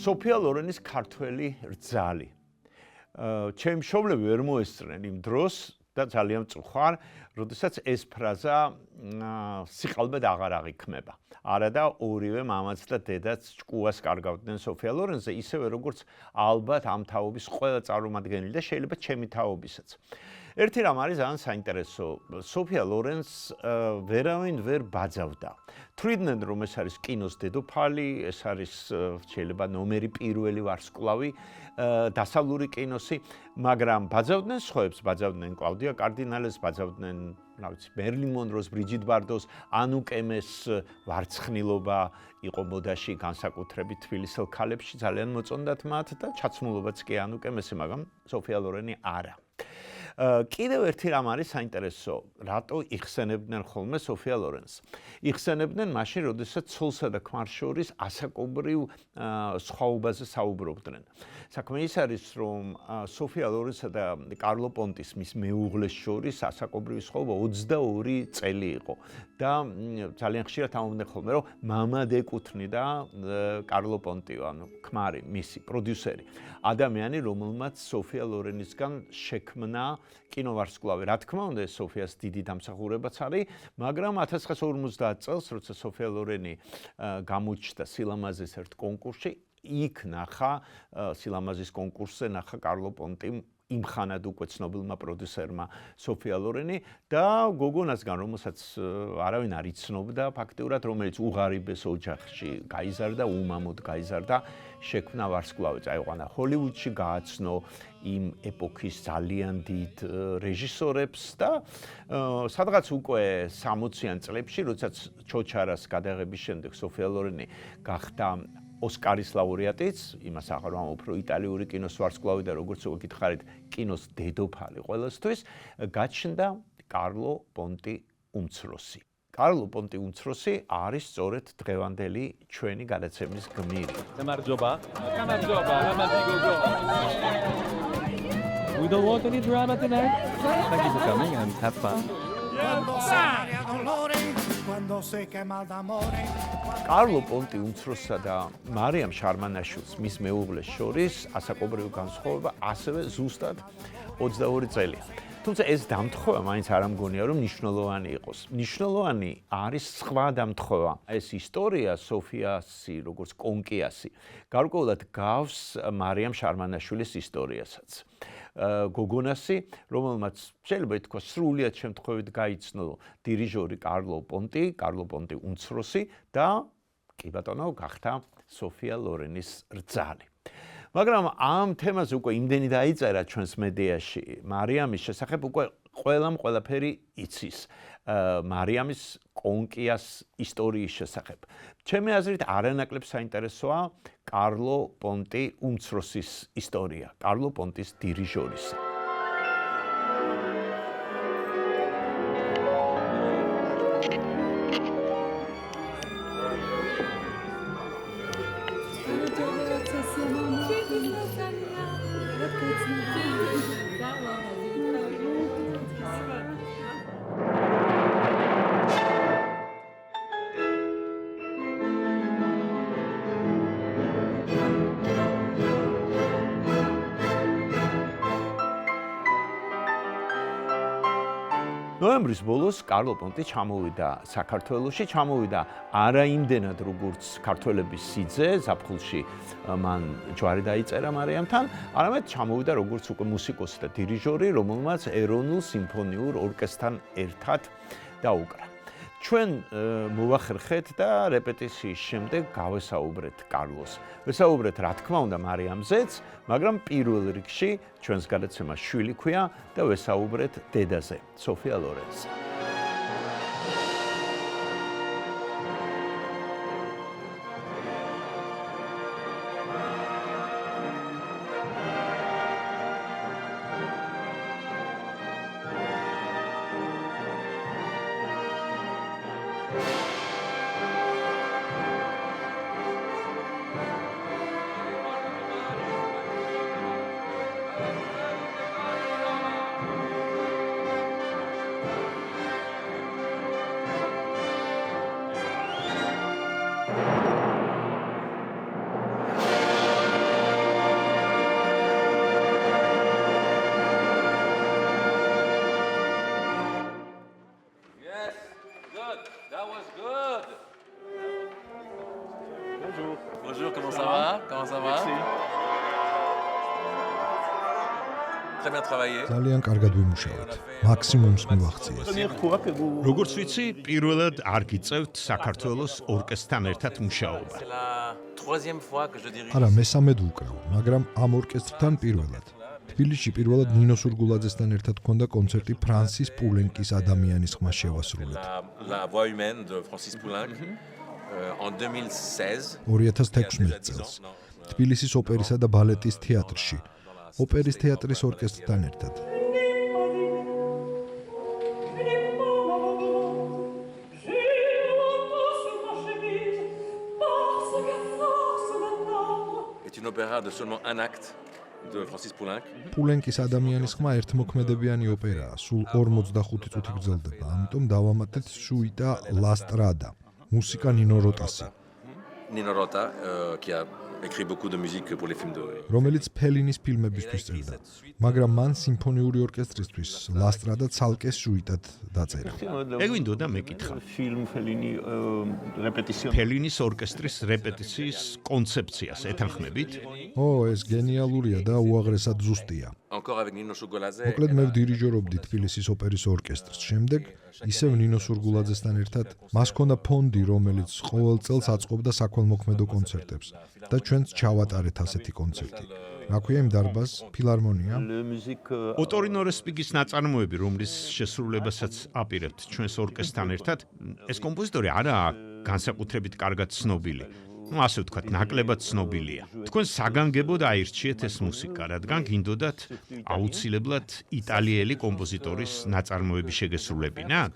სოფია ლორენის ქართველი რძალი. ჩემი მშობლები ვერ მოესწრნენ იმ დროს და ძალიან წუხარ, როდესაც ეს ფრაზა სიყალბედ აღარ აღიქმება. არა და ორივე მამაც და დედაც ჭკუას კარგავდნენ სოფია ლორენზე, ისევე როგორც ალბათ ამ თაობის ყველა წარმომადგენელი და შეიძლება ჩემი თაობისაც. ერთი რამ არის ძალიან საინტერესო. სოფია ლორენს ვერავინ ვერ ბაძავდა. თვლიდნენ რომ ეს არის კინოს დედოფალი, ეს არის შეიძლება ნომერი პირველი ვარსკვლავი, დასავლური კინოსი, მაგრამ ბაძავდნენ სხვებს, ბაძავდნენ კლაუდია კარდინალეს, ბაძავდნენ, რა ვიცი, მერლინ მონროს, ბრიჯიტ ბარდოს, ანუ კემეს ვარცხნილობა იყო მოდაში განსაკუთრებით თბილისელ ქალებში, ძალიან მოწონდათ მათ და ჩაცმულობაც კი ანუ კემესი, მაგრამ სოფია ლორენი არა. კიდევ ერთი რამ არის საინტერესო, რატო იხსენებდნენ ხოლმე სოფია ლორენს. იხსენებდნენ მაშინ, როდესაც ცოლსა და ქმარს შორის ასაკობრივ სხვაობაზე საუბრობდნენ. საქმე ის არის, რომ სოფია ლორენსა და კარლო პონტის მის მეუღლეს შორის ასაკობრივი სხვაობა 22 წელი იყო და ძალიან ხშირად ამბობდნენ ხოლმე, რომ მამად ეკუთვნიდა კარლო პონტი, ანუ ქმარი, მისი პროდიუსერი. ადამიანი, რომელმაც სოფია ლორენისგან შექმნა კინოვარსკვლავი. რა თქმა უნდა, ეს სოფიას დიდი დამსახურებაც არის, მაგრამ 1950 წელს, როცა სოფია ლორენი გამოჩნდა სილამაზის ერთ კონკურსში, იქ ნახა სილამაზის კონკურსზე ნახა კარლო პონტიმ იმხანად უკვე ცნობილმა პროდიუსერმა სოფია ლორენი და გოგონასგან, რომელსაც არავინ არ იცნობდა ფაქტიურად, რომელიც უღარიბეს ოჯახში გაიზარდა, უმამოდ გაიზარდა, შექმნა ვარსკვლავი, წაიყვანა ჰოლივუდში, გააცნო იმ ეპოქის ძალიან დიდ რეჟისორებს და სადღაც უკვე 60-იან წლებში, როდესაც ჩოჩარას გადაღების შემდეგ სოფია ლორენი გახდა ოსკარის ლაურეატიც, იმას აღარ ვამბობ, რომ იტალიური კინოს ვარსკვლავი და როგორც უკვე გითხარით, კინოს დედოფალი ყველასთვის, გაჩნდა კარლო პონტი უმცროსი. კარლო პონტი უმცროსი არის სწორედ დღევანდელი ჩვენი გადაცემის გმირი. გამარჯობა. We don't want any drama tonight. Thank you for coming and have fun. კარლო პონტი უმცროსსა და მარიამ შარმანაშვილს მის მეუღლეს შორის ასაკობრივი განსხვავება ასევე ზუსტად 22 წელია. თუმცა ეს დამთხოვა მაინც არ ამგონია რომ მნიშვნელოვანი იყოს. მნიშვნელოვანი არის სხვა დამთხოვა. ეს ისტორია სოფიასი, როგორც კონკიასი, გარკვეულად გავს მარიამ შარმანაშვილის ისტორიასაც. გოგონასი, რომელმაც შეიძლება ითქვა სრულიად შემთხვევით გაიცნო დირიჟორი კარლო პონტი უმცროსი და კი ბატონო გახდა სოფია ლორენის რძალი. მაგრამ ამ თემაზე უკვე იმდენი დაიწერა ჩვენს მედიაში, მარიამის შესახებ უკვე ყველაფერი იცის. მარიამის კონკიას ისტორიის შესახებ. ჩემი აზრით არანაკლებ საინტერესოა კარლო პონტი უმცროსის ისტორია, კარლო პონტის დირიჟორის. ნოემბრის ბოლოს კარლო პონტი ჩამოვიდა საქართველოში, ჩამოვიდა არა იმდენად როგორც ქართველების სიძე, ზაფხულში მან ჯვარი დაიწერა მარიამთან, არამედ ჩამოვიდა როგორც უკვე მუსიკოსი და დირიჟორი, რომელმაც ეროვნულ სიმფონიურ ორკესტრთან ერთად დაუკრა. ჩვენ მოვახერხეთ და რეპეტიციის შემდეგ გავესაუბრეთ კარლოს. ვესაუბრეთ რა თქმა უნდა მარიამზეც, მაგრამ პირველ რიგში ჩვენს გადაცემას შვილი ქვია და ვესაუბრეთ დედაზე, სოფია ლორენს. Très bien travaillé. ძალიან კარგად ვიმუშავეთ. მაქსიმუმს მივახციეს. როგორც ვიცი, პირველად არ გიწევთ საქართველოს ორკესტრთან ერთად მუშაობა. C'est la troisième fois que je dirige. არა, მესამედ ვუკრავ, მაგრამ ამ ორკესტრთან პირველად. თბილისში პირველად ნინო სურგულაძესთან ერთად ჰქონდა концерტი ფრანსის პულენკის ადამიანის ხმა შევასრულეთ. La voix humaine de Francis Poulenc en 2016. 2016 წელს. თბილისის ოპერისა და ბალეტის თეატრში. ოპერის თეატრის ორკესტრთან ერთად. Est une opéra de seulement un acte de Francis Poulenc. პულენკის ადამიანის ხმა ერთმოქმედებიანი ოპერაა, სულ 45 წუთი გრძელდება, ამიტომ დავამატეთ სუიტა La Strada, მუსიკა ნინო როტასი, Nino Rota, qui a écrit beaucoup de musique pour les films de. რომელიც ფელინის ფილმებისთვის წერდა, მაგრამ მან სიმფონიური ორკესტრისთვის La Strada ცალკე სუიტად დაწერა. ეგვინდოდა მეკითხა. Film Fellini repetition. ფელინის ორკესტრის რეპეტიციის კონცეფციას ეთანხმებით? ო, ეს გენიალურია და უაღრესად ზუსტია. Encore avec Nino Suguladzé. მოკლედ მე ვდირიჟორობდი თბილისის ოპერის ორკესტრს. შემდეგ ისევ ნინო სურგულაძესთან ერთად მას ჰქონდა ფონდი, რომელიც ყოველ წელს აწყობდა საქველმოქმედო კონცერტებს და ჩვენც ჩავატარეთ ასეთი კონცერტი. რა ქვია იმ დარბაზს? ფილარმონია? Le musique ოტორინო რესპიგის ნაწარმოები, რომლის შესრულებასაც აპირებთ ჩვენს ორკესტრთან ერთად, ეს კომპოზიტორი არაა განსაკუთრებით კარგად ცნობილი. ასე ვთქვათ, ნაკლებად ცნობილია. თქვენ საგანგებოდ აირჩიეთ ეს მუსიკა, რადგან გინდოდათ აუცილებლად იტალიელი კომპოზიტორის ნაწარმოები შეგესრულებინათ?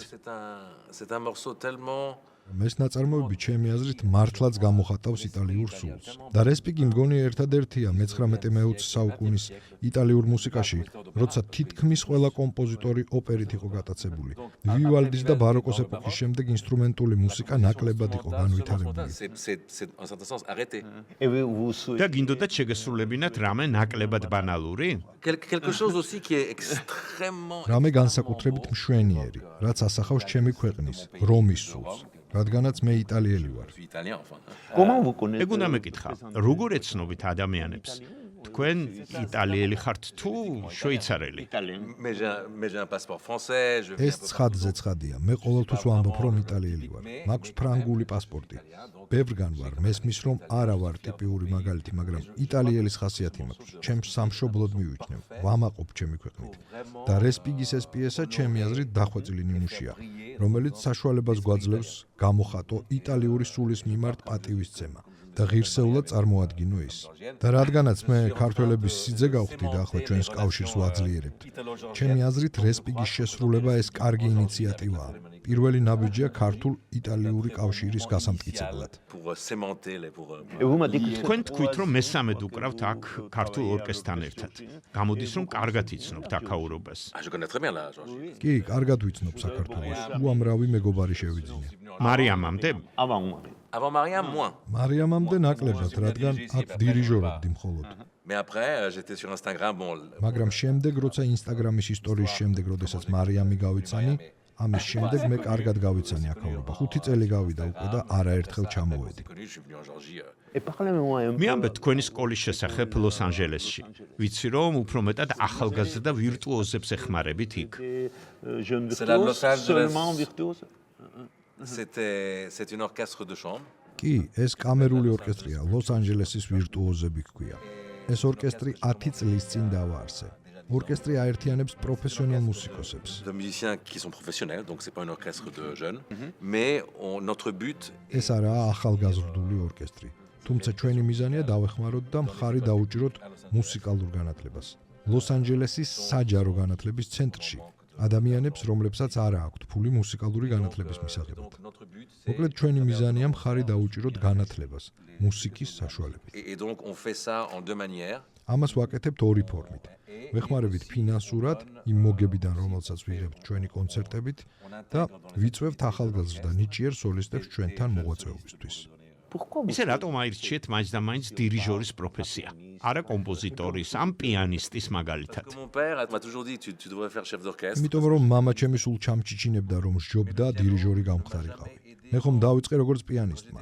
C'est un morceau tellement ეს ნაწარმოები ჩემი აზრით მართლაც გამოხატავს იტალიურ სულს. და რესპიგი მგონი ერთადერთია მე-19-20 საუკუნის იტალიურ მუსიკაში, როცა თითქმის ყველა კომპოზიტორი ოპერით იყო გატაცებული. ვივალდის და ბაროკოს ეპოქის შემდეგ ინსტრუმენტული მუსიკა ნაკლებად იყო განვითარებული. c'est en certain sens arrêté. et vous და გინდოდათ შეგესრულებინათ რამე ნაკლებად ბანალური? Quelque chose aussi qui est extrêmement რამე განსაკუთრებით მშვენიერი, რაც ასახავს ჩემი ქვეყნის, რომის სულს. რადგანაც მე იტალიელი ვარ. Je suis italien enfin. comment vous connaissez ეგ უნდა მეკითხა, როგორ ეცნობით ადამიანებს? თქვენ იტალიელი ხართ თუ შვეიცარელი? Mais j'ai un passeport français, je viens ეს ცხადზე ცხადია. მე ყოველთვის ვამბობ, რომ იტალიელი ვარ. მაქვს ფრანგული პასპორტი. ბევრგან ვარ, მესმის რომ არა ვარ ტიპიური მაგალითი, მაგრამ იტალიელის ხასიათი მაქვს. ჩემს სამშობლოდ მივიჩნევ. ვამაყობ ჩემი ქვეყნით. და რესპიგის ეს პიესა ჩემი აზრით დახვეწილი ნიმუშია, რომელიც საშუალებას გვაძლევს გამოხატო იტალიური სულის მიმართ პატივისცემა. და ღირსეულად წარმოადგინო ის. და რადგანაც მე ქართველების სიძე გავხდი და ახლა ჩვენს კავშირს ვაძლიერებთ. ჩემი აზრით რესპიგის შესრულება ეს კარგი ინიციატივაა. პირველი ნაბიჯია ქართულ-იტალიური კავშირის გასამტკიცებლად. pour cémenter les pour et vous m'avez dit თქვენ თქვით, რომ მესამედ უკრავთ აქ ქართულ ორკესტრთან ერთად. გამოდის, რომ კარგად იცნობთ აქაურობას. Ah, je connais très bien là, Georges. კი, კარგად ვიცნობ საქართველოს. უამრავი მეგობარი შევიძინე. მარიამამდე? avant moi. Avant Mariam, moins. მარიამამდე ნაკლებად, რადგან აქ დირიჟორობდი მხოლოდ. Mais après, j'étais sur Instagram, bon. მაგრამ შემდეგ, როცა ინსტაგრამის ისტორიის შემდეგ, როდესაც მარიამი გავიცანი, ამის შემდეგ მე კარგად გავიცანი აქაურობა. 5 წელი გავიდა უკვე და არაერთხელ ჩამოვედი. Connu, je suis venu en Georgie. et parlez-moi un peu მეამბეთ თქვენი სკოლის შესახებ ლოს-ანჯელესში. ვიცი, რომ უფრო მეტად ახალგაზრდა ვირტუოზებს ეხმარებით იქ. jeune C'est la Los virtuose Angeles. seulement virtuose C'est une orchestre de chambre. კი, ეს კამერული ორკესტრია, ლოს-ანჯელესის ვირტუოზები ჰქვია. ეს ორკესტრი 10 წლის წინ დავაარსე. ორკესტრი აერთიანებს პროფესიონალ მუსიკოსებს. De musiciens qui sont professionnels, donc c'est pas un orchestre de jeunes, mais notre but ეს არაა ახალგაზრდული ორკესტრი. თუმცა ჩვენი მიზანია დავეხმაროთ და მხარი დაუჭიროთ მუსიკალურ განათლებას. ლოს-ანჯელესის საჯარო განათლების ცენტრში. ადამიანებს, რომლებსაც არ აქვთ ფული მუსიკალური განათლების მისაღებად. მოკლედ ჩვენი მიზანია მხარი დაუჭიროთ განათლებას, მუსიკის საშუალებით. et donc on fait ça en deux manières. ამას ვაკეთებთ ორი ფორმით. ვეხმარებით ფინანსურად იმ მოგებიდან, რომელსაც ვიღებთ ჩვენი კონცერტებით და ვიწვევთ ახალგაზრდა ნიჭიერ სოლისტებს ჩვენთან მოღვაწეობისთვის. pourquoi vous ისე რატომ აირჩიეთ მაინც და მაინც დირიჟორის პროფესია? არა კომპოზიტორის, ამ პიანისტის მაგალითად. Mon père m'a toujours dit tu devrais faire chef d'orchestre. იმიტომ რომ მამა ჩემი სულ ჩამჩიჩინებდა, რომ სჯობდა დირიჟორი გამხდარიყავი. მე ხომ დავიწყე როგორც პიანისტმა.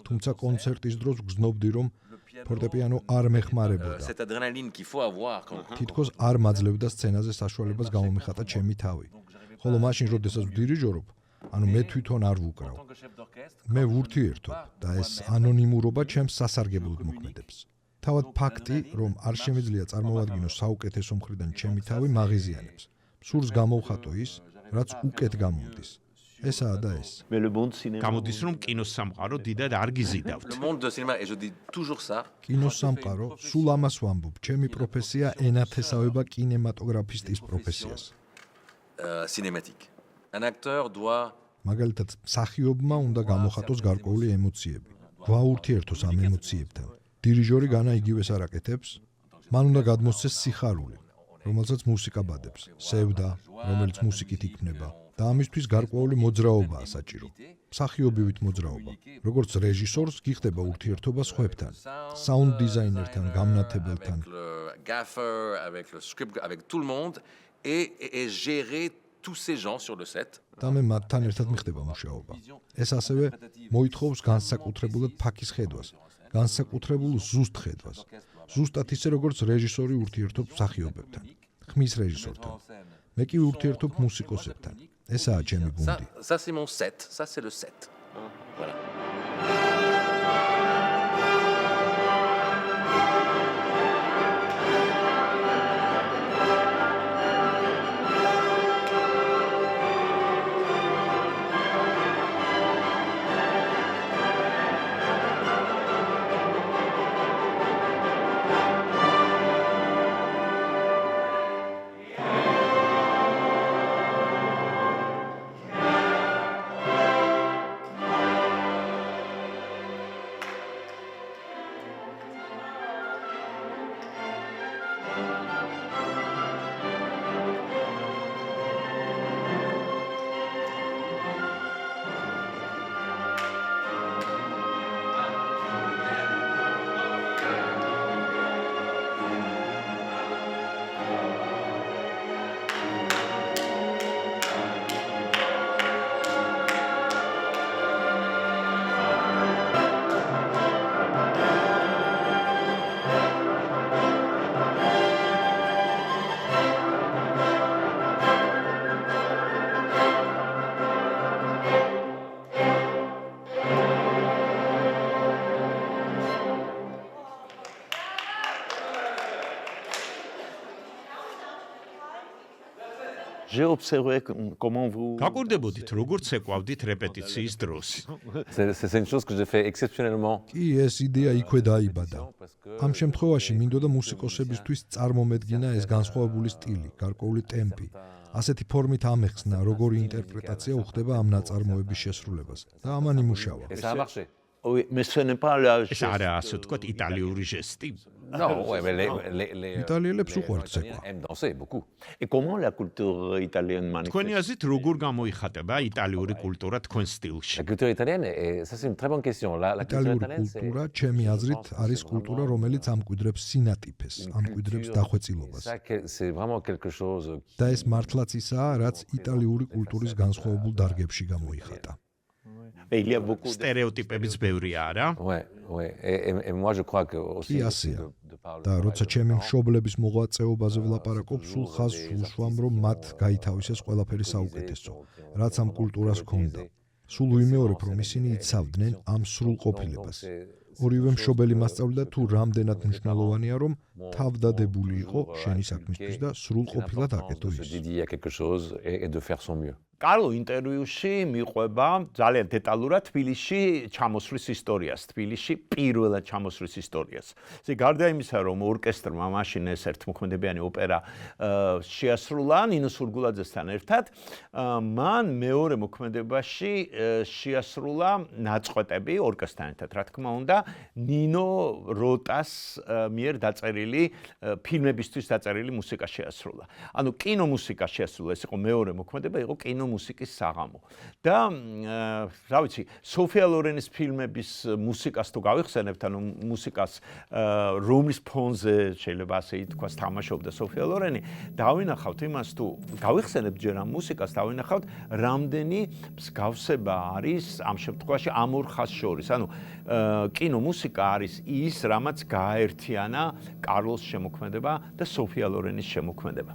თუმცა კონცერტის დროს გრძნობდი, რომ ფორტეპიანო არ მეხმარებოდა. Cette adrénaline qu'il faut avoir quand თითქოს არ მაძლევდა სცენაზე საშუალებას გამომიხატა ჩემი თავი. ხოლო მაშინ, როდესაც ვდირიჟორობ, ანუ მე თვითონ არ ვუკრავ. მე ვურთიერთობ და ეს ანონიმურობა ჩემს სასარგებლოდ მოქმედებს. თავად ფაქტი, რომ არ შემიძლია წარმოვადგინო საუკეთესო მხრიდან ჩემი თავი, მაღიზიანებს. სურს გამოვხატო ის, რაც უკეთ გამომდის. ესაა და ეს. Mais le monde cinéma. გამოდის რომ კინოსამყარო დიდად არ გიზიდავთ. le monde de cinéma et je dis toujours ça კინოსამყარო სულ ამას ვამბობ. ჩემი პროფესია ენათესავება კინემატოგრაფისტის პროფესიას. cinématique. Un acteur doit მაგალითად, მსახიობმა უნდა გამოხატოს გარკვეული ემოციები. გვაურთიერთოს ამ ემოციებთან. დირიჟორი განა იგივეს არ აკეთებს, მან უნდა გადმოსცეს სიხარული, რომელსაც მუსიკა ბადებს, სევდა, რომელიც მუსიკით იქმნება და ამისთვის გარკვეული მოძრაობაა საჭირო. მსახიობივით მოძრაობა. როგორც რეჟისორს გიხდება ურთიერთობა სხვებთან, საუნდ დიზაინერთან, გამნათებელთან. avec le gaffer, avec le script, avec tout le monde et gérer tous ces gens sur le set. და მე მათთან ერთად მიხდება მუშაობა. ეს ასევე მოითხოვს განსაკუთრებულად ფაქის ხედვას, განსაკუთრებულ ზუსტ ხედვას. ზუსტად ისე როგორც რეჟისორი ურთიერთობს მსახიობებთან, ხმის რეჟისორთან. მე კი ურთიერთობ მუსიკოსებთან. ესაა ჩემი გუნდი. Ça c'est mon set, ça c'est le set. Voilà. J'ai observé comment vous. გაკვირდებოდით, როგორც ეკვავდით რეპეტიციის დროს. C'est une chose que j'ai fait exceptionnellement. კი, ეს იდეა იქვე დაიბადა. ამ შემთხვევაში მინდოდა მუსიკოსებისთვის წარმომედგინა ეს განსხვავებული სტილი, გარკვეული ტემპი. ასეთი ფორმით ამეხსნა, როგორი ინტერპრეტაცია უხდება ამ ნაწარმოების შესრულებას და ამან იმუშავა. Et ça a marché. Oui, mais ce n'est pas la ეს არა ასე ვთქვათ იტალიური ჟესტი. Non, ouais, mais les იტალიელებს უყვართ ცეკვა. aiment danser beaucoup. Et comment la culture italienne თქვენი manifeste? აზრით როგორ გამოიხატება იტალიური კულტურა თქვენ სტილში? La culture italienne, et ça c'est une très bonne question. La culture იტალიური italienne, c'est კულტურა, ჩემი აზრით, არის კულტურა, რომელიც ამკვიდრებს სინატიფეს, ამკვიდრებს დახვეწილობას. c'est vraiment quelque chose. და ეს მართლაც ისაა, რაც იტალიური კულტურის განსხვავებულ დარგებში გამოიხატა. Et il y a beaucoup de. სტერეოტიპებიც ბევრია, არა? Ouais, ouais. Et moi je crois que aussi. კი ასეა. და როცა ჩემი მშობლების მოღვაწეობაზე ვლაპარაკობ, სულ ხაზს უსვამ, რომ მათ გაითავისეს ყველაფერი საუკეთესო, რაც ამ კულტურას ჰქონდა. სულ ვიმეორებ, რომ ისინი იცავდნენ ამ სრულყოფილებას. ორივე მშობელი მასწავლდა თუ რამდენად მნიშვნელოვანია, რომ თავდადებული იყო შენი საქმისთვის და სრულყოფილად აკეთო ის. dédier à quelque chose et de faire son mieux. კარლო ინტერვიუში მიყვება ძალიან დეტალურად თბილისში ჩამოსვლის ისტორიას, თბილისში პირველად ჩამოსვლის ისტორიას. ესე გარდა იმისა, რომ ორკესტრმა მაშინ ეს ერთმოქმედებიანი ოპერა შეასრულა ნინო სურგულაძესთან ერთად, მან მეორე მოქმედებაში შეასრულა ნაწყვეტები ორკესტრთან ერთად, რა თქმა უნდა, ნინო როტას მიერ დაწერილი ფილმებისთვის დაწერილი მუსიკა შეასრულა. ანუ კინომუსიკა შეასრულა, ეს იყო მეორე მოქმედება, იყო კინო კინომუსიკის საღამო. და რა ვიცი, სოფია ლორენის ფილმების მუსიკას თუ გავიხსენებთ, ანუ მუსიკას რომლის ფონზე შეიძლება ასე ითქვას თამაშობდა სოფია ლორენი, დავინახავთ იმას თუ გავიხსენებთ ჯერ ამ მუსიკას, დავინახავთ რამდენი მსგავსება არის ამ შემთხვევაში ამ ორ ხაზს შორის. ანუ კინომუსიკა არის ის, რამაც გააერთიანა კარლოს შემოქმედება და სოფია ლორენის შემოქმედება.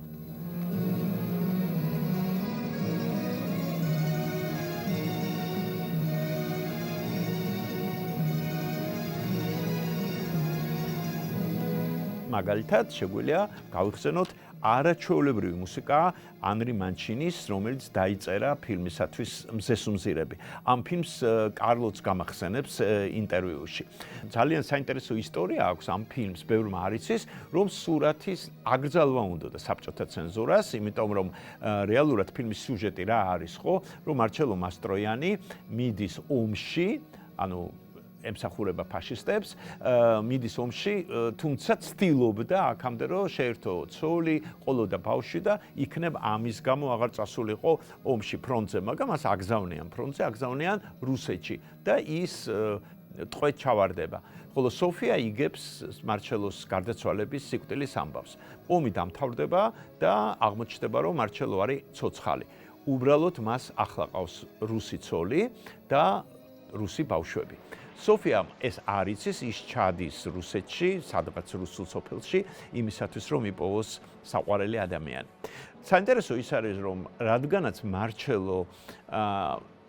მაგალითად, შეგვიძლია გავიხსენოთ არაჩვეულებრივი მუსიკა ანრი მანჩინის, რომელიც დაიწერა ფილმისათვის მზესუმზირები. ამ ფილმს კარლოც გამახსენებს ინტერვიუში. ძალიან საინტერესო ისტორია აქვს ამ ფილმს, ბევრმა არ იცის, რომ სურათის აკრძალვა უნდოდა საბჭოთა ცენზურას, იმიტომ რომ რეალურად ფილმის სიუჟეტი რა არის, ხო, რომ მარჩელო მასტროიანი მიდის ომში, ანუ ემსახურება ფაშისტებს, მიდის ომში, თუმცა ცდილობდა აქამდე რომ შეერთო ცოლი, ყოლოდა ბავშვი და იქნებ ამის გამო აღარ წასულიყო ომში ფრონტზე, მაგრამ მას აგზავნიან ფრონტზე, აგზავნიან რუსეთში და ის ტყვედ ჩავარდება. ხოლო სოფია იგებს მარჩელოს გარდაცვალების სიკვდილის ამბავს. ომი დამთავრდება და აღმოჩნდება რომ მარჩელო არის ცოცხალი. უბრალოდ მას ახლა ყავს რუსი ცოლი და რუსი ბავშვები. სოფიამ ეს არ იცის, ის ჩადის რუსეთში, სადღაც რუსულ სოფელში, იმისათვის რომ იპოვოს საყვარელი ადამიანი. საინტერესო ის არის, რომ რადგანაც მარჩელო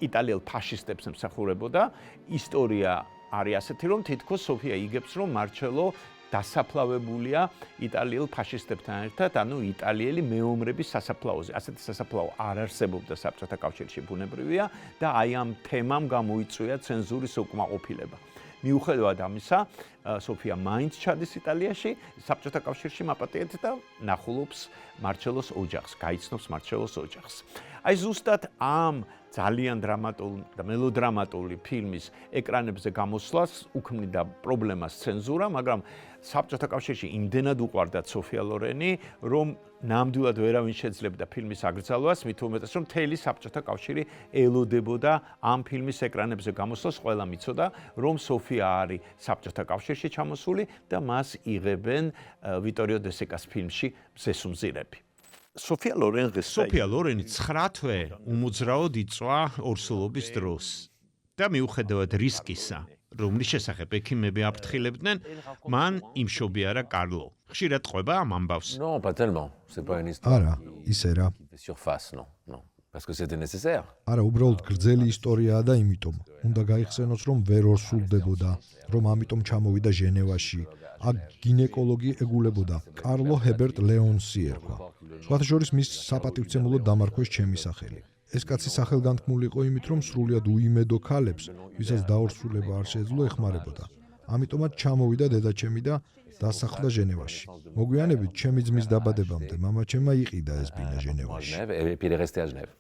იტალიელ ფაშისტებს ემსახურებოდა, ისტორია არის ასეთი, რომ თითქოს სოფია იგებს, რომ მარჩელო დასაფლავებულია იტალიელ ფაშისტებთან ერთად, ანუ იტალიელი მეომრების სასაფლაოზე. ასეთი სასაფლაო არ არსებობდა საბჭოთა კავშირში, ბუნებრივია და აი ამ თემამ გამოიწვია ცენზურის უკმაყოფილება. მიუხედავად ამისა, სოფია მაინც ჩადის იტალიაში, საბჭოთა კავშირში მაპატიეთ და ნახულობს მარჩელოს ოჯახს, გაიცნობს მარჩელოს ოჯახს. აი ზუსტად ამ ძალიან დრამატული და მელოდრამატული ფილმის ეკრანებზე გამოსვლას უქმნიდა პრობლემას ცენზურა, მაგრამ საბჭოთა კავშირში იმდენად უყვარდათ სოფია ლორენი, რომ ნამდვილად ვერავინ შეძლებდა ფილმის აკრძალვას, მით უმეტეს რომ მთელი საბჭოთა კავშირი ელოდებოდა ამ ფილმის ეკრანებზე გამოსვლას, ყველა მიცოდა, რომ სოფია არის საბჭოთა კავშირში ჩამოსული და მას იღებენ ვიტორიო დე სეკას ფილმში მზესუმზირები. სოფია ლორენი 9 თვე უმოძრაოდ იწვა ორსულობის დროს და მიუხედავად რისკისა, რომლის შესახებ ექიმები აფრთხილებდნენ, მან იმშობიარა კარლო. ხშირად ყვება ამ ამბავს. Non, pas tellement. C'est pas une histoire. არა, ისე რა. Surface, non, non. Parce que c'était nécessaire. არა, უბრალოდ გრძელი ისტორიაა და იმიტომ უნდა გაიხსენოს, რომ ვერ ორსულდებოდა, რომ ამიტომ ჩამოვიდა ჟენევაში. აქ გინეკოლოგი ეგულებოდა. კარლო ჰებერტ ლეონსი ერქვა. სხვათა შორის მის საპატივცემულოდ დამარქვეს ჩემი სახელი. ეს კაცი სახელგანთქმული იყო იმით, რომ სრულიად უიმედო ქალებს, ვისაც დაორსულება არ შეეძლო, ეხმარებოდა. ამიტომაც ჩამოვიდა დედაჩემი და დასახლდა ჟენევაში. მოგვიანებით, ჩემი ძმის დაბადებამდე მამაჩემმა იყიდა ეს ბინა ჟენევაში. Et puis il est resté à Genève.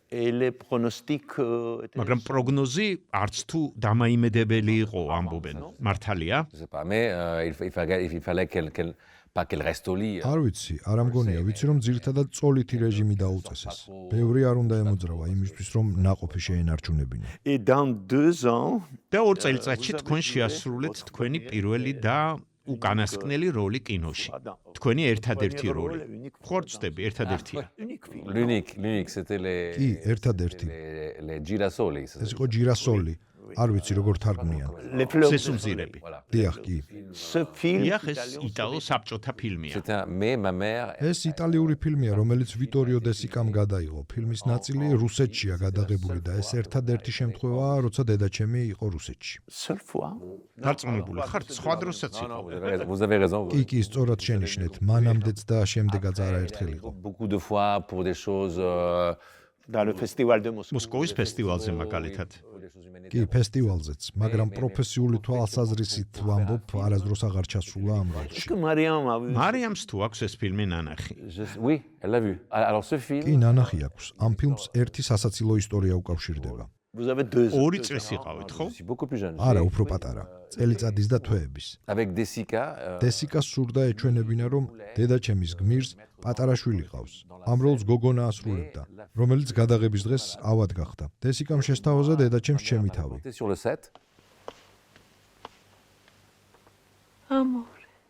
მაგრამ პროგნოზი არც თუ დამაიმედებელი იყო, ამბობენ. მართალია? Je sais pas, mais il fallait pas qu'elle reste au lit. არ ვიცი, არ ამგონია, ვიცი რომ ძირითადად წოლითი რეჟიმი დაუწესეს. ბევრი არ უნდა ემოძრავა იმისთვის, რომ ناقოფი შეენარჩუნებინა. Et dans 2 ans, და 2 წელიწადში თქვენ შეასრულეთ თქვენი პირველი და უკანასკნელი როლი კინოში. თქვენი ერთადერთი როლი. ხორცდები ერთადერთია. L'unique, c'était კი, ერთადერთი. les girasoli. ეს იყო ჯირასოლი. არ ვიცი როგორ თარგმნიან. მზესუმზირები. დიახ, კი. ce film დიახ, ეს იტალო საბჭოთა ფილმია. Mais ma mère, ეს იტალიური ფილმია, რომელიც ვიტორიო დე სიკამ გადაიღო. ფილმის ნაწილი რუსეთშია გადაღებული და ეს ერთადერთი შემთხვევაა, როცა დედაჩემი იყო რუსეთში. seule fois დარწმუნებული ხართ, სხვა დროსაც იყო. vous avez raison. კი, კი, სწორად შენიშნეთ. მანამდეც და შემდეგაც არაერთხელ იყო. Beaucoup de fois pour des choses dans le festival de Moscou. მოსკოვის ფესტივალზე მაგალითად. კი, ფესტივალზეც, მაგრამ პროფესიული თვალსაზრისით ვამბობ, არასდროს აღარ ჩასულა ამ როლში. Que Mariam a vu მარიამს თუ აქვს ეს ფილმი ნანახი. Oui, elle l'a vu. Alors ce კი, film, ნანახი აქვს. ამ ფილმს ერთი სასაცილო ისტორია უკავშირდება. Vous avez 2 ans. ორი წლის იყავით, ხო? Je suis beaucoup plus jeune. არა, უფრო პატარა. წელიწადის და თვეების. Avec Desica, დესიკას სურდა ეჩვენებინა, რომ დედაჩემის გმირს პატარა შვილი ყავს. ამ როლს გოგონა ასრულებდა, რომელიც გადაღების დღეს ავად გახდა. დესიკამ შესთავაზა დედაჩემს ჩემი თავი. monté sur le set.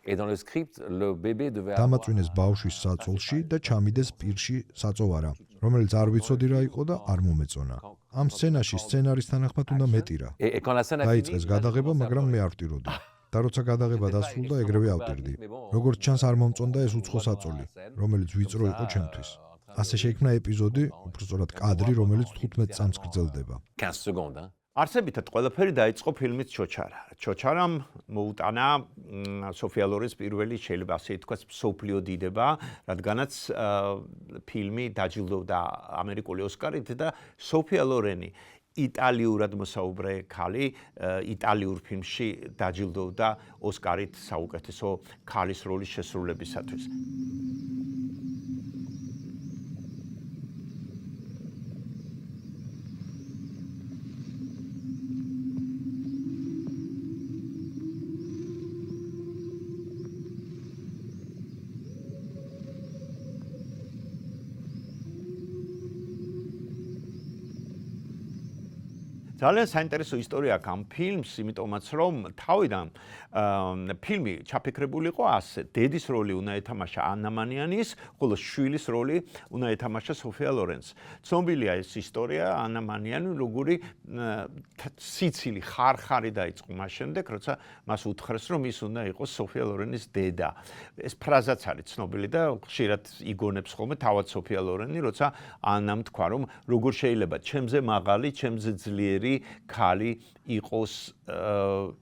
Et dans le script, le bébé devait avoir დამაწვინეს ბავშვის საწოლში და ჩამიდეს პირში საწოვარა, რომელიც არ ვიცოდი რა იყო და არ მომეწონა. ამ სცენაში სცენარის თანახმად უნდა მეტირა. Et quand la scène a დაიწყეს fini, გადაღება, მაგრამ მე არ ვტიროდი. და როცა გადაღება დასრულდა, ეგრევე ავტირდი. როგორც ჩანს, არ მომწონდა ეს უცხო საწოლი, რომელიც ვიწრო იყო ჩემთვის. ასე შეიქმნა ეპიზოდი, უფრო სწორად კადრი, რომელიც 15 წამს გრძელდება. 15 secondes. Hein. არსებითად ყველაფერი დაიწყო ფილმით ჩოჩარა. ჩოჩარამ მოუტანა სოფია ლორენს პირველი შეიძლება ასე ითქვას მსოფლიო დიდება, რადგანაც ფილმი დაჯილდოვდა ამერიკული ოსკარით და სოფია ლორენი იტალიურად მოსაუბრე ქალი იტალიურ ფილმში დაჯილდოვდა ოსკარით საუკეთესო ქალის როლის შესრულებისათვის. ძალიან საინტერესო ისტორია აქვს ამ ფილმს, იმიტომაც რომ თავიდან ფილმი ჩაფიქრებული იყო ასე, დედის როლი უნდა ეთამაშა ანა მანიანის, ხოლო შვილის როლი უნდა ეთამაშა სოფია ლორენს. ცნობილია ეს ისტორია, ანა მანიანი როგორი სიცილი ხარხარი დაიწყო მას შემდეგ, როცა მას უთხრეს, რომ ის უნდა იყოს სოფია ლორენის დედა. ეს ფრაზაც არის ცნობილი და ხშირად იგონებს ხოლმე თავად სოფია ლორენი, როცა ანამ თქვა, რომ როგორ შეიძლება ჩემზე მაღალი, ჩემზე ძლიერი ქალი იყოს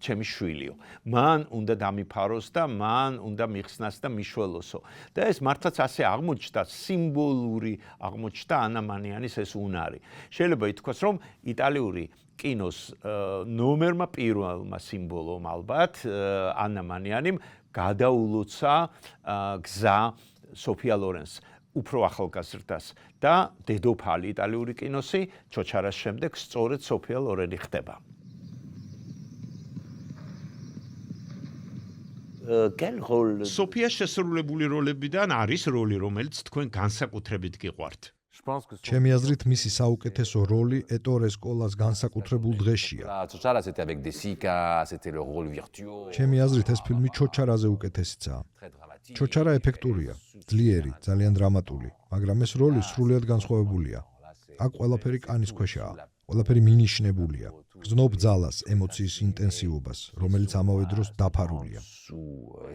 ჩემი შვილიო. მან უნდა დამიფაროს და მან უნდა მიხსნას და მიშველოსო. და ეს მართლაც ასე აღმოჩნდა, სიმბოლური აღმოჩნდა ანა მანიანის ეს უნარი. შეიძლება ითქვას, რომ იტალიური კინოს ნომერმა პირველმა სიმბოლომ ალბათ ანა მანიანიმ გადაულოცა გზა სოფია ლორენს უფრო ახალგაზრდას და დედოფალი იტალიური კინოსი ჩოჩარას შემდეგ სწორედ სოფია ლორენი ხდება. Quel rôle სოფიას შესრულებული როლებიდან არის როლი, რომელიც თქვენ განსაკუთრებით გიყვართ? Je pense que ჩემი აზრით მისი საუკეთესო როლი ეტორე სკოლას განსაკუთრებულ დღეშია. Chara, c'était avec Desica, c'était le rôle virtuose. ჩემი აზრით ეს ფილმი ჩოჩარაზე უკეთესიცაა. Très dramatique. ჩოჩარა ეფექტურია, ძლიერი, ძალიან დრამატული, მაგრამ ეს როლი სრულიად განსხვავებულია. აქ ყველაფერი კანის ქვეშაა, ყველაფერი მინიშნებულია. გრძნობ ძალას, ემოციის ინტენსივობას, რომელიც ამავე დროს დაფარულია.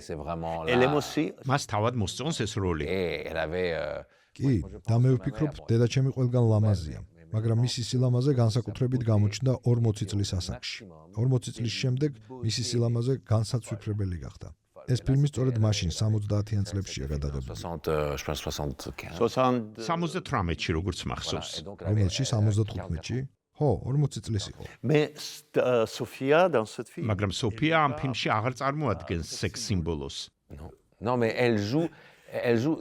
C'est vraiment là. ელემოსი მას თავად მოსწონს ეს როლი. Et elle avait კი, და მე ვფიქრობ, დედაჩემი ყველგან ლამაზია, მაგრამ მისი სილამაზე განსაკუთრებით გამოჩნდა 40 წლის ასაკში. 40 წლის შემდეგ მისი სილამაზე განსაცვიფრებელი გახდა. ეს ფილმი სწორედ მაშინ 70-იან წლებშია გადაღებული. 60, je pense 75. 78-ში როგორც მახსოვს. რომელში 75-ში? ხო, 40 წლის იყო. Mais Sofia dans cette film. მაგრამ სოფია ამ ფილმში აღარ წარმოადგენს სექს სიმბოლოს. Non, mais elle joue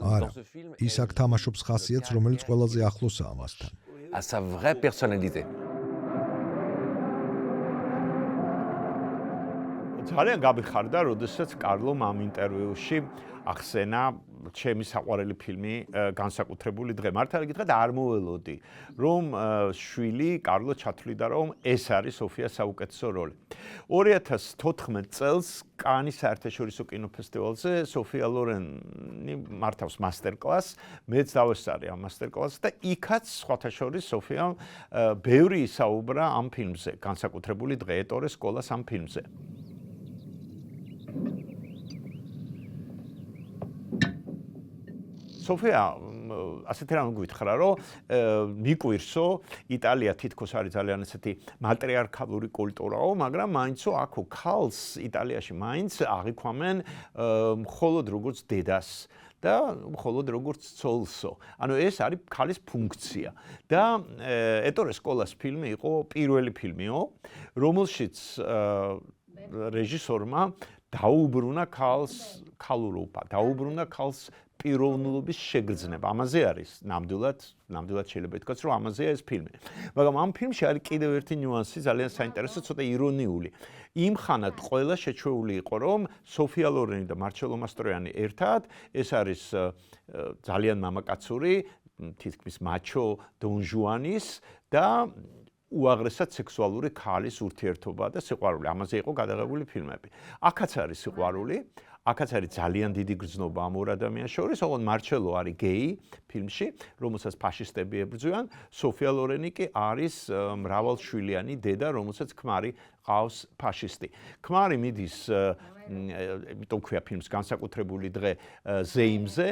არა, dans ce film ის აქ თამაშობს ხასიათს, რომელიც ყველაზე ახლოსაა მასთან. à sa vraie personnalité. ძალიან გაბიხარდა, როდესაც კარლომ ამ ინტერვიუში ახსენა ჩემი საყვარელი ფილმი განსაკუთრებული დღე. მართალი გითხრათ არ მოველოდი, რომ შვილი კარლო ჩათვლიდა, რომ ეს არის სოფიას საუკეთესო როლი. 2014 წელს კანის საერთაშორისო კინოფესტივალზე სოფია ლორენი მართავს მასტერკლასს, მეც დავესწარი ამ მასტერკლასს და იქაც სხვათა შორის სოფიამ ბევრი ისაუბრა ამ ფილმზე, განსაკუთრებული დღე ეტორე სკოლას ამ ფილმზე. სოფია ასეთი რამ გვითხრა, რომ მიკვირსო იტალია თითქოს არის ძალიან ესეთი მატრიარქალური კულტურაო, მაგრამ მაინცო აქო ქალს იტალიაში მაინც აღიქვამენ მხოლოდ როგორც დედას და მხოლოდ როგორც ცოლსო. ანუ ეს არის ქალის ფუნქცია. და ეტორე სკოლას ფილმი იყო პირველი ფილმიო, რომელშიც რეჟისორმა დაუბრუნა ქალულობა, დაუბრუნა ქალს პიროვნულობის შეგრძნება. ამაზე არის ნამდვილად შეიძლება ითქვას, რომ ამაზეა ეს ფილმი. მაგრამ ამ ფილმში არის კიდევ ერთი ნიუანსი, ძალიან საინტერესო, ცოტა ირონიული. იმ ხანად ყველა შეჩვეული იყო, რომ სოფია ლორენი და მარჩელო მასტროიანი ერთად, ეს არის ძალიან მამაკაცური, თითქმის მაჩო დონ ჟუანის და უაღრესად სექსუალური ქალის ურთიერთობა და სიყვარული. ამაზე იყო გადაღებული ფილმები. აქაც არის სიყვარული, აქაც არის ძალიან დიდი გრძნობა ამ ორ ადამიანს შორის, ოღონდ მარჩელო არის გეი ფილმში, რომელსაც ფაშისტები ებრძვიან, სოფია ლორენი კი არის მრავალშვილიანი დედა, რომელსაც ქმარი ყავს ფაშისტი. ქმარი მიდის იმიტომ ქვია ფილმს განსაკუთრებული დღე ზეიმზე,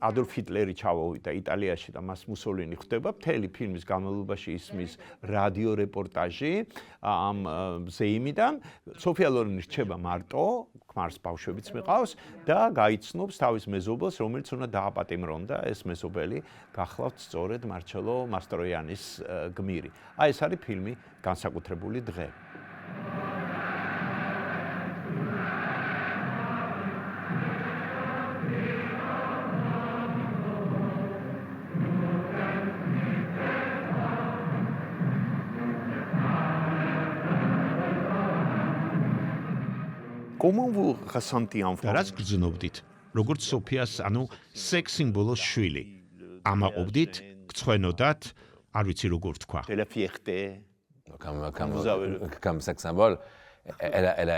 ადოლფ ჰიტლერი ჩავოვიდა იტალიაში და მას მუსოლინი ხვდება, მთელი ფილმის განმავლობაში ისმის რადიო რეპორტაჟი ამ ზეიმიდან, სოფია ლორენი რჩება მარტო, ქმარს ბავშვებიც მიყავს და გაიცნობს თავის მეზობელს, რომელიც უნდა დააპატიმრონ და ეს მეზობელი გახლავთ სწორედ მარჩელო მასტროიანის გმირი. აი ეს არის ფილმი განსაკუთრებული დღე. Comment vous ressentez en France? რაც გრძნობდით, როგორც სოფიას, ანუ სექს სიმბოლოს შვილი. ამაყობდით, გცხვენოდათ, არ ვიცი როგორ თქვა. De la fierté. Comme sex symbole,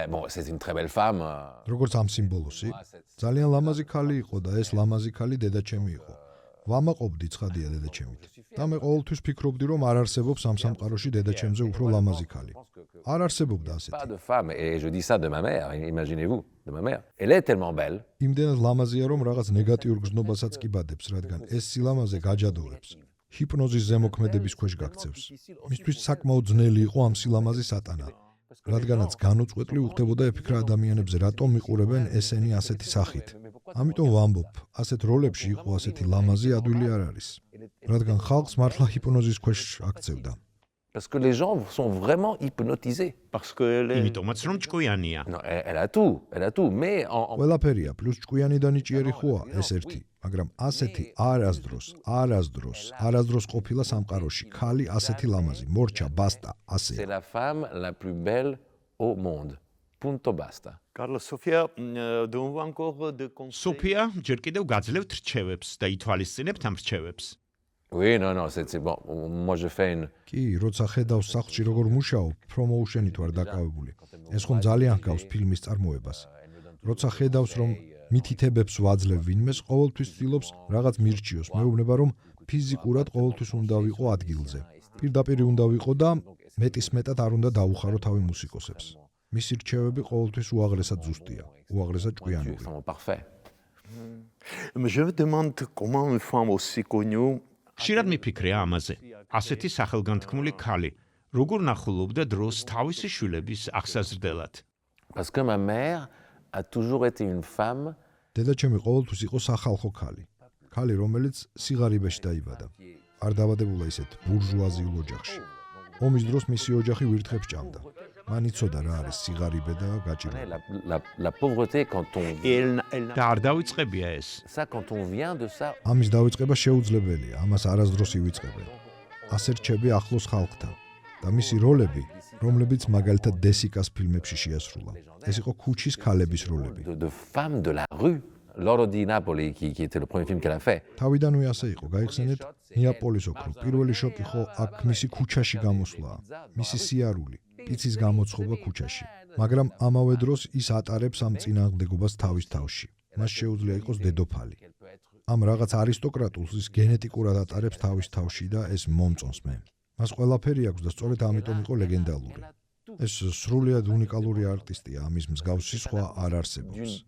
bon, c'est une très belle femme. როგორც ამ სიმბოლოსი, ძალიან ლამაზი ქალი იყო და ეს ლამაზი ქალი დედაჩემი იყო. ვამაყობდი ცხადია დედაჩემით. და მე ყოველთვის ფიქრობდი, რომ არ არსებობს ამ სამყაროში დედაჩემზე უფრო ლამაზი ქალი. არ არსებობდა Pas ასეთი. de femme, et je dis ça de ma mère, imaginez-vous, de ma mère. Elle est tellement belle. იმდენად ლამაზია, რომ რაღაც ნეგატიურ გზნობასაც კი ბადებს, რადგან ეს სილამაზე გაჯადოვებს. ჰიპნოზის ზემოქმედების ქვეშ გაქცევს. მისთვის საკმაოდ ძნელი იყო ამ სილამაზის ატანა. რადგანაც განუწყვეტლი უხდებოდა ეფიქრა ადამიანებზე, რატომ მიყურებენ ესენი ასეთი სახით. ამიტომ ვამბობ, ასეთ როლებში იყო ასეთი ლამაზი ადვილი არ არის. რადგან ხალხს მართლა ჰიპნოზის ქვეშ აქცევდა. Parce que les gens sont vraiment hypnotisés. Parce que იმიტომაც რომ ჭკვიანია. Non, elle a tout, mais ყველაფერია, პლუს ჭკვიანი და ნიჭიერი ხოა ეს ერთი, მაგრამ ასეთი არასდროს ყოფილა სამყაროში. ქალი ასეთი ლამაზი, მორჩა, ბასტა, ასე. c'est la femme la plus belle au monde. Punto basta. Carlos Sofia, donne-vous encore de conseils? სოფია ჯერ კიდევ გაძლევთ რჩევებს და ითვალისწინებთ ამ რჩევებს. Oui, non, c'est bon. Moi, je fais une. კი, როცა ხედავს სახლში როგორ მუშაობ, პრომოუშენით ვარ დაკავებული. ეს ხომ ძალიან ჰგავს ფილმის წარმოებას. როცა ხედავს რომ მითითებებს ვაძლევ ვინმეს, ყოველთვის ცდილობს რაღაც მირჩიოს. მეუბნება რომ ფიზიკურად ყოველთვის უნდა ვიყო ადგილზე. პირდაპირ უნდა ვიყო და მეტისმეტად არ უნდა დაუხარო თავი მუსიკოსებს. მისი რჩევები ყოველთვის უაღრესად ზუსტია, უაღრესად ჭკვიანური. Parfait. Je me demande comment une femme aussi connue ხშირად მიფიქრე ამაზე. ასეთი სახელგანთქმული ქალი, როგორ ნახულობდა დროს თავისი შვილების აღსაზრდელად. Parce que ma mère a toujours été une femme. დედაჩემი ყოველთვის იყო სახალხო ქალი. ქალი, რომელიც სიღარიბეში დაიბადა. არ დაბადებულა ისეთ ბურჟუაზიულ ოჯახში. ომის დროს მისი ოჯახი ვირთხებს ჭამდა. მან იცოდა რა არის სიღარიბე და გაჭირვება. La pauvreté quand on. და არ დავიწყებია ეს. Ça, quand on vient de ça. ამის დავიწყება შეუძლებელია, ამას არასდროს ივიწყებენ. ასე რჩები ახლოს ხალხთან და მისი როლები, რომლებიც მაგალითად დესიკას ფილმებში შეასრულა. ეს იყო ქუჩის ქალების როლები. De femmes de la rue. Loro di Napoli, qui était le premier film qu'elle a fait. თავიდანვე ასე იყო, გაიხსენეთ, ნეაპოლის ოქრო. პირველი შოკი ხო აქ მისი ქუჩაში გამოსვლაა. მისი სიარული, პიცის გამოცხობა ქუჩაში. მაგრამ ამავე დროს ის ატარებს ამ წინააღმდეგობას თავის თავში. მას შეუძლია იყოს დედოფალი. ამ რაღაც არისტოკრატულს ის გენეტიკურად ატარებს თავის თავში და ეს მომწონს მე. მას ყველაფერი აქვს და სწორედ ამიტომ იყო ლეგენდალური. ეს სრულიად უნიკალური არტისტია, ამის მსგავსი სხვა არ არსებობს.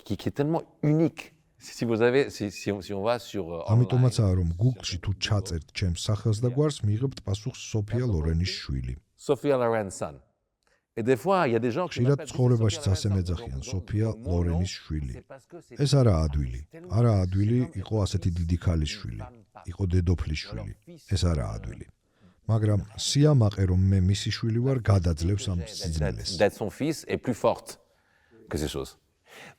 Qui est tellement unique. Si vous avez, si on va sur. ამიტომაცაა რომ Google-ში თუ ჩაწერთ ჩემს სახელს და გვარს, მიიღებთ პასუხს სოფია ლორენის შვილი. Sophia Loren's son. Et des fois, il y a des gens qui ხშირად ცხოვრებაშიც ასე მეძახიან სოფია ლორენის შვილი. ეს არა ადვილი. არა ადვილი იყო ასეთი დიდი ქალის შვილი. იყო დედოფლის შვილი. ეს არა ადვილი. მაგრამ სიამაყე რომ მე მისი შვილი ვარ გადაძლევს ამ სიძნელეს. D'être son fils est plus forte que ces choses.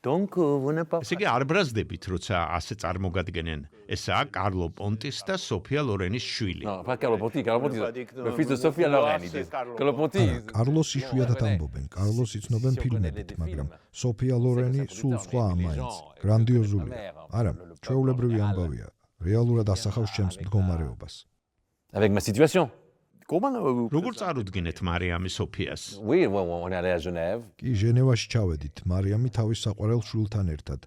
Donc, vous n'êtes pas. ესე იგი არ ბრაზდებით, როცა ასე წარმოგადგენენ. ესაა კარლო პონტის და სოფია ლორენის შვილი. Non, pas Carlo Ponti. Carlo Ponti, le fils de Sofia Loren, ils disent. Carlo Ponti. კარლოს იშვიათად ამბობენ, კარლოს იცნობენ ფილმებით, მაგრამ სოფია ლორენი სულ სხვა მაინც, გრანდიოზულია. არა, ჩვეულებრივი ამბავია, რეალურად ასახავს ჩემს მდგომარეობას. Avec ma situation. Comment avez-vous. როგორ წარუდგინეთ მარიამი სოფიას? Oui, on est allé à Genève. კი ჟენევაში ჩავედით, მარიამი თავის საყვარელ შვილთან ერთად,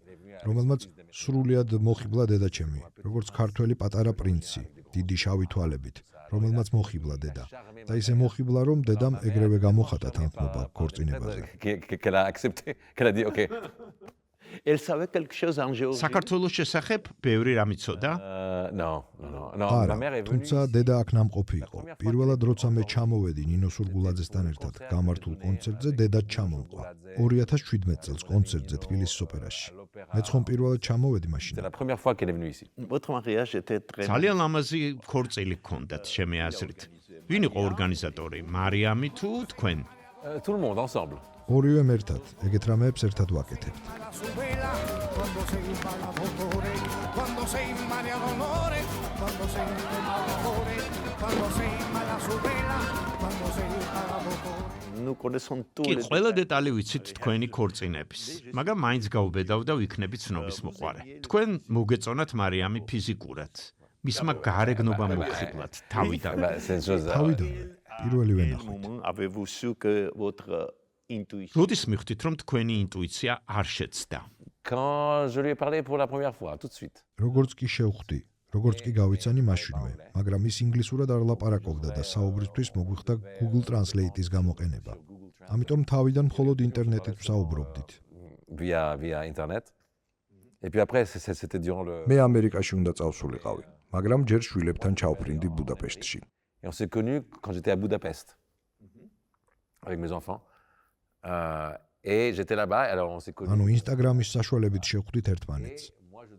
რომელმაც სრულიად მოხიბლა დედაჩემი, როგორც ქართველი პატარა პრინცი, დიდი შავი თვალებით, რომელმაც მოხიბლა დედა. და ისე მოხიბლა, რომ დედამ ეგრევე გამოხატა თანხმობა ქორწინებაზე. Qu'elle a accepté, qu'elle a dit OK. Elle savait quelque chose en géographie. საქართველოს შესახებ ბევრი რამ იცოდა? Non, ma არა, mère est venue. თუმცა დედა აქ ნამყოფი იყო. პირველად როცა მე ჩამოვედი ნინო სურგულაძესთან ერთად გამართულ კონცერტზე, დედაც ჩამომყვა. 2017 წელს კონცერტზე თბილისის ოპერაში. მეც ხომ პირველად ჩამოვედი მაშინ. C'est la première fois qu'elle est venue ici. Votre mariage était très. ძალიან ლამაზი ქორწილი გქონდათ, ჩემი აზრით. ვინ იყო ორგანიზატორი? მარიამი თუ თქვენ? Tout le monde ensemble. ორივემ ერთად, ეგეთ რამეებს ერთად ვაკეთებთ. Nous connaissons tous კი, les. ყველა დეტალი ვიცით თქვენი ქორწინების, მაგრამ მაინც გავბედავ და ვიქნები ცნობის მოყვარე. თქვენ მოგეწონათ მარიამი ფიზიკურად. მისმა გარეგნობა მოხიბლათ თავიდან. C'est une chose. თავიდანვე, პირველივე Quel ნახვით. moment avez-vous su que votre intuition. როდის მიხვდით, რომ თქვენი ინტუიცია არ შეცდა? Quand je lui ai parlé pour la première fois, tout de suite. როგორც კი შევხვდი, როგორც კი გავიცანი მაშინვე, მაგრამ ის ინგლისურად არ ლაპარაკობდა და საუბრისთვის მოგვიხდა Google Translate-ის გამოყენება. ამიტომ თავიდან მხოლოდ ინტერნეტით ვსაუბრობდით. Via internet. Et puis après, c'était durant le. მე ამერიკაში უნდა წავსულიყავი, მაგრამ ჯერ შვილებთან ჩავფრინდი ბუდაპეშტში. Et on s'est connus quand j'étais à Budapest avec mes enfants. Et j'étais là-bas, alors on s'est connus. ანუ Instagram-ის საშუალებით შევხვდით ერთმანეთს.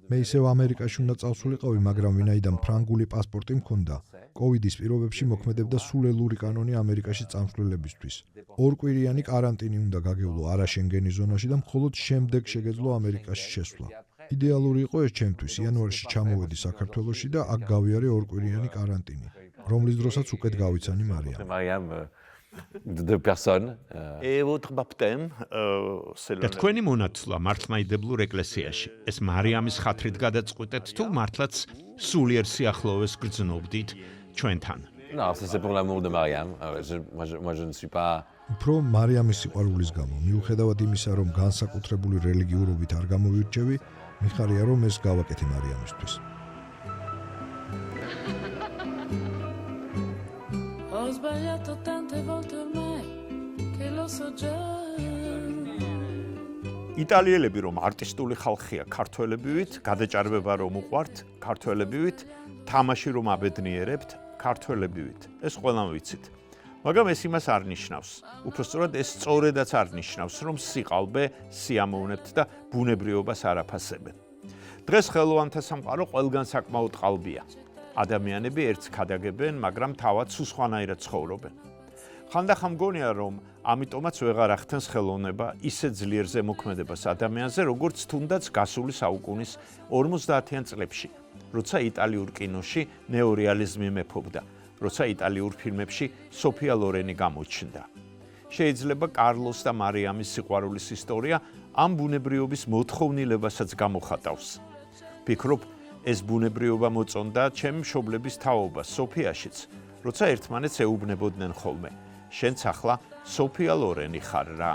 მე ისევ ამერიკაში უნდა წავსულიყავი, მაგრამ ვინაიდან ფრანგული პასპორტი მქონდა, კოვიდის პირობებში მოქმედებდა სულელური კანონი ამერიკაში წამსვლელებისთვის. ორკვირიანი კარანტინი უნდა გაგევლო არაშენგენის ზონაში და მხოლოდ შემდეგ შეგეძლო ამერიკაში შესვლა. იდეალური იყო ეს ჩემთვის, იანვარში ჩამოვედი საქართველოში და აქ გავიარე ორკვირიანი კარანტინი, რომლის დროსაც უკეთ გავიცანი მარიამ. Mariam, de personnes. Et votre baptême, c'est და le. თქვენი მონაცვლა მართლმადიდებლურ ეკლესიაში. ეს მარიამის ხათრით გადაწყვეტეთ თუ მართლაც სულიერ სიახლოვეს გრძნობდით ჩვენთან? Non, ça c'est pour l'amour de Mariam. Moi, je ne suis pas. უფრო მარიამის სიყვარულის გამო, მიუხედავად იმისა, რომ განსაკუთრებული რელიგიურობით არ გამოვირჩევი, მიხარია რომ ეს გავაკეთე მარიამისთვის. Ho sbagliato tante volte ormai che lo so già. იტალიელები რომ არტისტული ხალხია, ქართველებივით, გადაჭარბება რომ უყვართ, ქართველებივით, თამაში რომ აბედნიერებთ, ქართველებივით. ეს ყველამ ვიცით. მაგრამ ეს იმას არ ნიშნავს. უпростоრად ეს სწორედაც არ ნიშნავს, რომ სიყალბე სიამოვნებთ და ბუნებრიობას არაფასებენ. დღეს ხელოვანთა სამყარო ყველგან საკმაოდ ყალბია. ადამიანები ერთს ქადაგებენ, მაგრამ თავად სულ სხვანაირად ცხოვრობენ. ხანდახან მგონია, რომ ამიტომაც ვეღარ ახდენს ხელოვნება ისე ძლიერ ზემოქმედებას ადამიანზე, როგორც თუნდაც გასული საუკუნის 50-იან წლებში, როცა იტალიურ კინოში ნეორეალიზმი მეფობდა, როცა იტალიურ ფილმებში სოფია ლორენი გამოჩნდა. შეიძლება კარლოს და მარიამის სიყვარულის ისტორია ამ ბუნებრიობის მოთხოვნილებასაც გამოხატავს. ფიქრობ, ეს ბუნებრიობა მოწონდა ჩემ მშობლების თაობას სოფიაშიც, როცა ერთმანეთს ეუბნებოდნენ ხოლმე. შენც ახლა სოფია ლორენი ხარ რა.